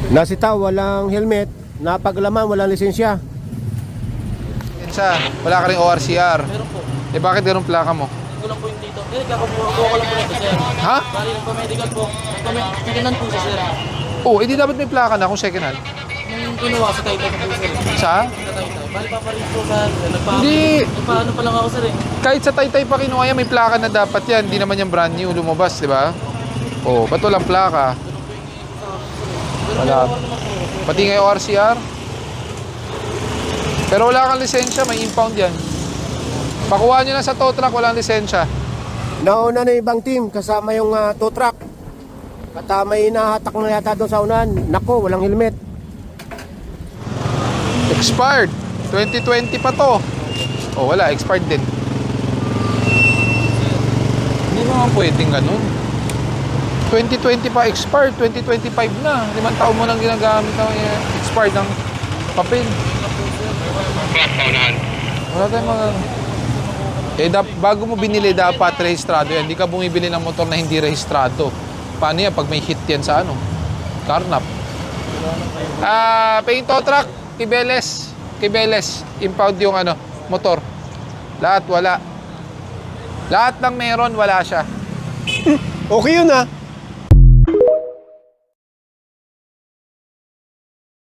Nasita, walang helmet, napaglaman, walang lisensya. Wala ka rin ORCR. Meron po. Eh bakit ganun plaka mo? Hindi ko lang po yung dito. Eh, kakakuha ko lang po nito, sir. Ha? Bali, nagpa-medical po. Nagpa-medical po siya, sir. Oh, edi dapat may plaka na kung second hand. Nung ginawa sa Taytay po, sir. Sa? Sa Taytay. Bali, paparin po sa... Hindi. Nagpaano pa lang ako, sir, eh. Kahit sa Taytay pa kinuha yan, may plaka na dapat yan. Hindi naman yan brand new lumabas, di ba? Oh, ba't walang plaka? Wala. Pati nga yung RCR. Pero wala kang lisensya, may impound yan. Pakuha nyo na sa tow truck, walang lisensya. Nauna na yung ibang team, kasama yung tow truck. At may nahatak na yata doon sa unan. Nako, walang helmet. Expired. 2020 pa to. Oh, wala. Expired din. Hindi naman pwedeng ganun. 2020 pa expired. 2025 na. 5 taon mo nang ginagamit ng expired ng papel. Wala tayong mga... bago mo binili dapat rehistrado yan. Hindi ka bumibili ng motor na hindi rehistrado. Paano yan pag may hit yan sa carnap? Paying tow truck. Kibeles. Impound yung motor. Lahat wala. Lahat ng meron, wala siya. Okay yun